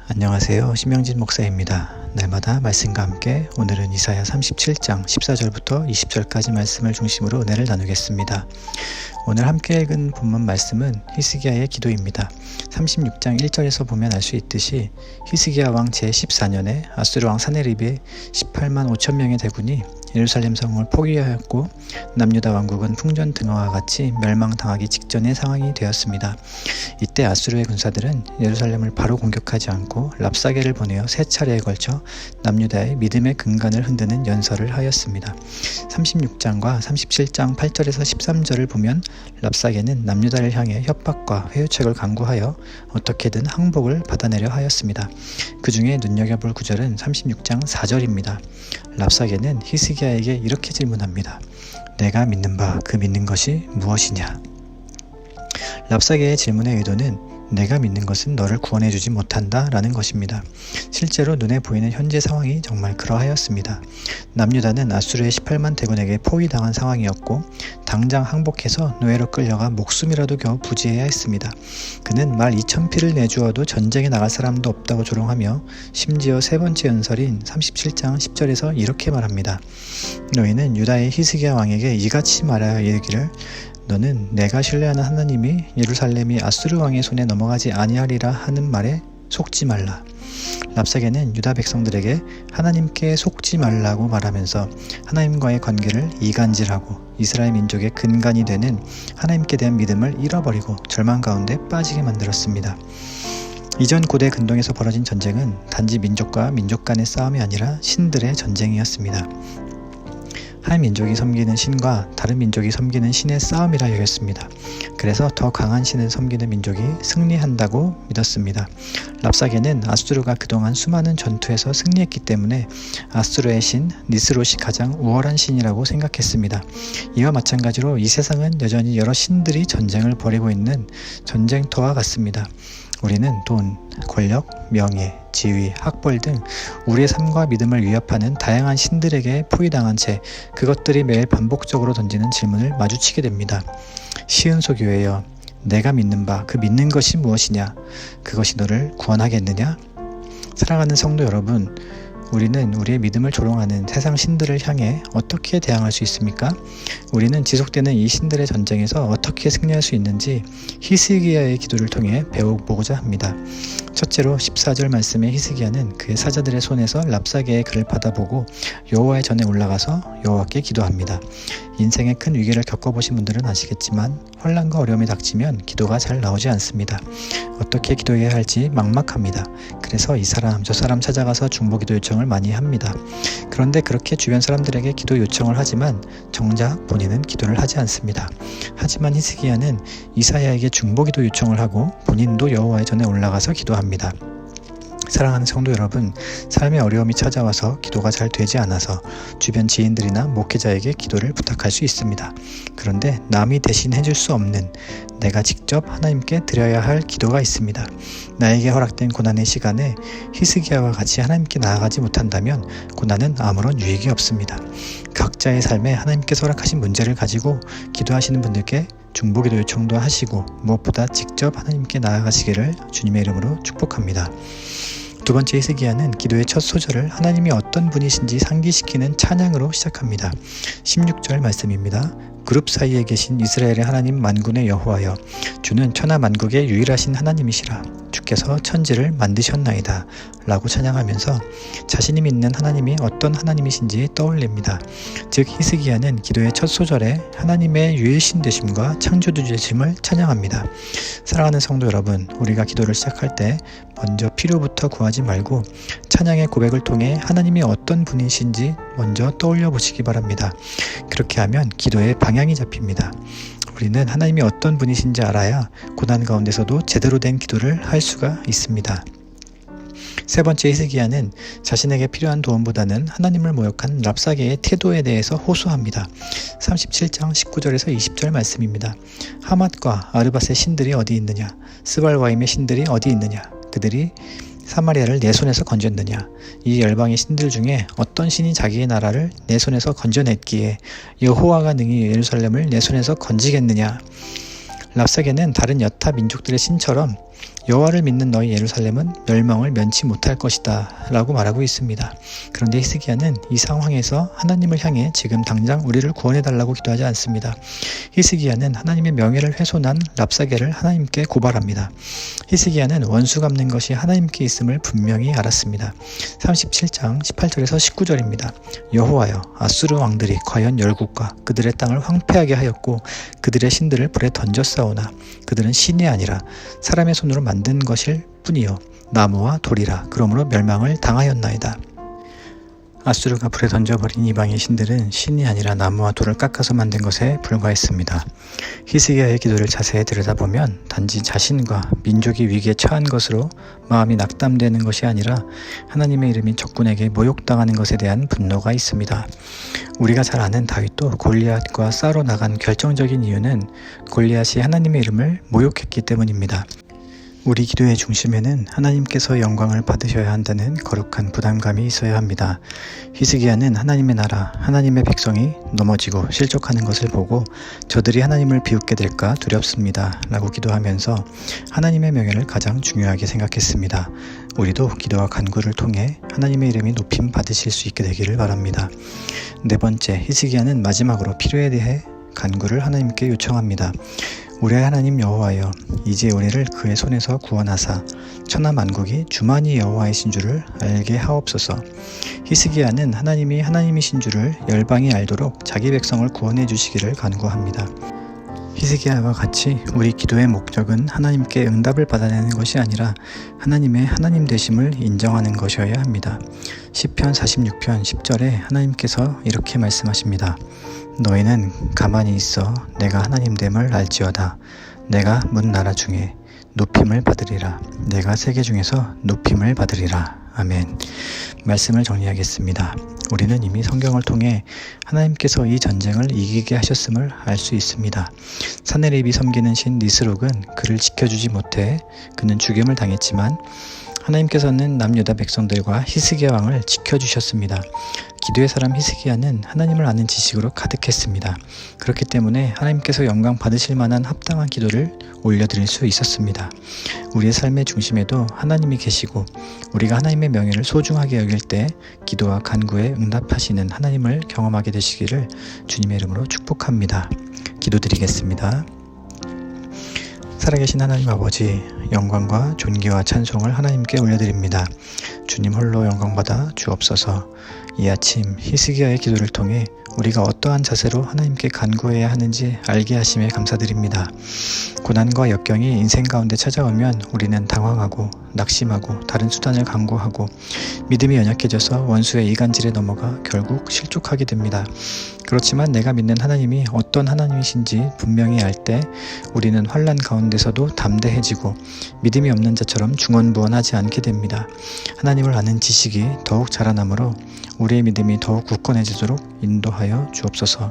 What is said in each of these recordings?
안녕하세요. 심영진 목사입니다. 날마다 말씀과 함께 오늘은 이사야 37장 14절부터 20절까지 말씀을 중심으로 은혜를 나누겠습니다. 오늘 함께 읽은 본문 말씀은 히스기야의 기도입니다. 36장 1절에서 보면 알 수 있듯이 히스기야 왕 제14년에 아수르 왕 사네립의 18만 5천 명의 대군이 예루살렘 성을 포기하였고 남유다 왕국은 풍전등화와 같이 멸망당하기 직전의 상황이 되었습니다. 이때 아수르의 군사들은 예루살렘을 바로 공격하지 않고 랍사게를 보내어 세 차례에 걸쳐 남유다의 믿음의 근간을 흔드는 연설을 하였습니다. 36장과 37장 8절에서 13절을 보면 랍사게는 남유다를 향해 협박과 회유책을 강구하여 어떻게든 항복을 받아내려 하였습니다. 그 중에 눈여겨볼 구절은 36장 4절입니다. 랍사게는 히스기야에게 이렇게 질문합니다. 내가 믿는 바 그 믿는 것이 무엇이냐? 랍사게의 질문의 의도는 내가 믿는 것은 너를 구원해주지 못한다 라는 것입니다. 실제로 눈에 보이는 현재 상황이 정말 그러하였습니다. 남유다는 아수르의 18만 대군에게 포위당한 상황이었고 당장 항복해서 노예로 끌려가 목숨이라도 겨우 부지해야 했습니다. 그는 말 2,000피를 내주어도 전쟁에 나갈 사람도 없다고 조롱하며 심지어 세 번째 연설인 37장 10절에서 이렇게 말합니다. 너희는 유다의 히스기야 왕에게 이같이 말하여 이르기를 너는 내가 신뢰하는 하나님이 예루살렘이 아수르 왕의 손에 넘어가지 아니하리라 하는 말에 속지 말라. 랍사게는 유다 백성들에게 하나님께 속지 말라고 말하면서 하나님과의 관계를 이간질하고 이스라엘 민족의 근간이 되는 하나님께 대한 믿음을 잃어버리고 절망 가운데 빠지게 만들었습니다. 이전 고대 근동에서 벌어진 전쟁은 단지 민족과 민족 간의 싸움이 아니라 신들의 전쟁이었습니다. 한 민족이 섬기는 신과 다른 민족이 섬기는 신의 싸움이라 여겼습니다. 그래서 더 강한 신을 섬기는 민족이 승리한다고 믿었습니다. 랍사게는 아수르가 그동안 수많은 전투에서 승리했기 때문에 아수르의 신 니스롯이 가장 우월한 신이라고 생각했습니다. 이와 마찬가지로 이 세상은 여전히 여러 신들이 전쟁을 벌이고 있는 전쟁터와 같습니다. 우리는 돈, 권력, 명예, 지위, 학벌 등 우리의 삶과 믿음을 위협하는 다양한 신들에게 포위당한 채 그것들이 매일 반복적으로 던지는 질문을 마주치게 됩니다. 시은소 교회여, 내가 믿는 바 그 믿는 것이 무엇이냐? 그것이 너를 구원하겠느냐? 사랑하는 성도 여러분, 우리는 우리의 믿음을 조롱하는 세상 신들을 향해 어떻게 대항할 수 있습니까? 우리는 지속되는 이 신들의 전쟁에서 어떻게 승리할 수 있는지 히스기야의 기도를 통해 배워보고자 합니다. 첫째로 14절 말씀의 히스기야는 그의 사자들의 손에서 랍사게의 글을 받아보고 여호와의 전에 올라가서 여호와께 기도합니다. 인생의 큰 위기를 겪어보신 분들은 아시겠지만 혼란과 어려움이 닥치면 기도가 잘 나오지 않습니다. 어떻게 기도해야 할지 막막합니다. 그래서 이 사람 저 사람 찾아가서 중보기도 요청을 많이 합니다. 그런데 그렇게 주변 사람들에게 기도 요청을 하지만 정작 본인은 기도를 하지 않습니다. 하지만 히스기야는 이사야에게 중보기도 요청을 하고 본인도 여호와의 전에 올라가서 기도합니다. 사랑하는 성도 여러분, 삶의 어려움이 찾아와서 기도가 잘 되지 않아서 주변 지인들이나 목회자에게 기도를 부탁할 수 있습니다. 그런데 남이 대신 해줄 수 없는 내가 직접 하나님께 드려야 할 기도가 있습니다. 나에게 허락된 고난의 시간에 히스기야와 같이 하나님께 나아가지 못한다면 고난은 아무런 유익이 없습니다. 각자의 삶에 하나님께서 허락하신 문제를 가지고 기도하시는 분들께 중보기도 요청도 하시고 무엇보다 직접 하나님께 나아가시기를 주님의 이름으로 축복합니다. 두 번째 히스기야는 기도의 첫 소절을 하나님이 어떤 분이신지 상기시키는 찬양으로 시작합니다. 16절 말씀입니다. 그룹 사이에 계신 이스라엘의 하나님 만군의 여호와여, 주는 천하 만국의 유일하신 하나님이시라. 주께서 천지를 만드셨나이다 라고 찬양하면서 자신이 믿는 하나님이 어떤 하나님이신지 떠올립니다. 즉 히스기야는 기도의 첫 소절에 하나님의 유일신 되심과 창조주 되심을 찬양합니다. 사랑하는 성도 여러분, 우리가 기도를 시작할 때 먼저 필요부터 구하지 말고 찬양의 고백을 통해 하나님이 어떤 분이신지 먼저 떠올려 보시기 바랍니다. 그렇게 하면 기도의 방향이 잡힙니다. 우리는 하나님이 어떤 분이신지 알아야 고난 가운데서도 제대로 된 기도를 할 수가 있습니다. 세 번째 히스기야는 자신에게 필요한 도움보다는 하나님을 모욕한 랍사게의 태도에 대해서 호소합니다. 37장 19절에서 20절 말씀입니다. 하맛과 아르밧의 신들이 어디 있느냐? 스발와임의 신들이 어디 있느냐? 그들이 사마리아를 내 손에서 건졌느냐? 이 열방의 신들 중에 어떤 신이 자기의 나라를 내 손에서 건져냈기에 여호와가 능히 예루살렘을 내 손에서 건지겠느냐? 랍사게는 다른 여타 민족들의 신처럼 여호와를 믿는 너희 예루살렘은 멸망을 면치 못할 것이다 라고 말하고 있습니다. 그런데 히스기야는 이 상황에서 하나님을 향해 지금 당장 우리를 구원해 달라고 기도하지 않습니다. 히스기야는 하나님의 명예를 훼손한 랍사게를 하나님께 고발합니다. 히스기야는 원수 갚는 것이 하나님께 있음을 분명히 알았습니다. 37장 18절에서 19절입니다. 여호와여, 아수르 왕들이 과연 열국과 그들의 땅을 황폐하게 하였고 그들의 신들을 불에 던졌사오나 그들은 신이 아니라 사람의 손으로 만든 것일 뿐이요 나무와 돌이라. 그러므로 멸망을 당하였나이다. 아수르가 불에 던져버린 이방의 신들은 신이 아니라 나무와 돌을 깎아서 만든 것에 불과했습니다. 히스기야의 기도를 자세히 들여다보면 단지 자신과 민족이 위기에 처한 것으로 마음이 낙담되는 것이 아니라 하나님의 이름이 적군에게 모욕당하는 것에 대한 분노가 있습니다. 우리가 잘 아는 다윗도 골리앗과 싸우러 나간 결정적인 이유는 골리앗이 하나님의 이름을 모욕했기 때문입니다. 우리 기도의 중심에는 하나님께서 영광을 받으셔야 한다는 거룩한 부담감이 있어야 합니다. 히스기야는 하나님의 나라, 하나님의 백성이 넘어지고 실족하는 것을 보고 저들이 하나님을 비웃게 될까 두렵습니다 라고 기도하면서 하나님의 명예를 가장 중요하게 생각했습니다. 우리도 기도와 간구를 통해 하나님의 이름이 높임 받으실 수 있게 되기를 바랍니다. 네 번째, 히스기야는 마지막으로 필요에 대해 간구를 하나님께 요청합니다. 우리의 하나님 여호와여, 이제 우리를 그의 손에서 구원하사 천하 만국이 주만이 여호와이신 줄을 알게 하옵소서. 히스기야는 하나님이 하나님이신 줄을 열방이 알도록 자기 백성을 구원해 주시기를 간구합니다. 히스기야와 같이 우리 기도의 목적은 하나님께 응답을 받아내는 것이 아니라 하나님의 하나님 되심을 인정하는 것이어야 합니다. 시편 46편 10절에 하나님께서 이렇게 말씀하십니다. 너희는 가만히 있어 내가 하나님됨을 알지어다. 내가 문 나라 중에 높임을 받으리라. 내가 세계 중에서 높임을 받으리라. 아멘. 말씀을 정리하겠습니다. 우리는 이미 성경을 통해 하나님께서 이 전쟁을 이기게 하셨음을 알 수 있습니다. 사네립이 섬기는 신 니스록은 그를 지켜주지 못해 그는 죽임을 당했지만 하나님께서는 남유다 백성들과 히스기야 왕을 지켜주셨습니다. 기도의 사람 히스기야는 하나님을 아는 지식으로 가득했습니다. 그렇기 때문에 하나님께서 영광 받으실 만한 합당한 기도를 올려드릴 수 있었습니다. 우리의 삶의 중심에도 하나님이 계시고 우리가 하나님의 명예를 소중하게 여길 때 기도와 간구에 응답하시는 하나님을 경험하게 되시기를 주님의 이름으로 축복합니다. 기도드리겠습니다. 살아계신 하나님 아버지, 영광과 존귀와 찬송을 하나님께 올려드립니다. 주님 홀로 영광받아 주옵소서. 이 아침 히스기야의 기도를 통해 우리가 어떠한 자세로 하나님께 간구해야 하는지 알게 하심에 감사드립니다. 고난과 역경이 인생 가운데 찾아오면 우리는 당황하고 낙심하고 다른 수단을 강구하고 믿음이 연약해져서 원수의 이간질에 넘어가 결국 실족하게 됩니다. 그렇지만 내가 믿는 하나님이 어떤 하나님이신지 분명히 알 때 우리는 환난 가운데서도 담대해지고 믿음이 없는 자처럼 중언부언하지 않게 됩니다. 하나님을 아는 지식이 더욱 자라나므로 우리의 믿음이 더욱 굳건해지도록 인도하여 주옵소서.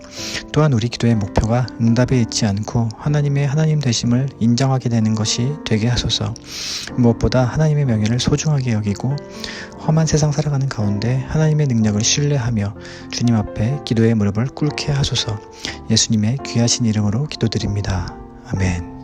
또한 우리 기도의 목표가 응답에 있지 않고 하나님의 하나님 되심을 인정하게 되는 것이 되게 하소서. 무엇보다 하나님의 명예를 소중하게 여기고 험한 세상 살아가는 가운데 하나님의 능력을 신뢰하며 주님 앞에 기도의 무릎을 꿇게 하소서. 예수님의 귀하신 이름으로 기도드립니다. 아멘.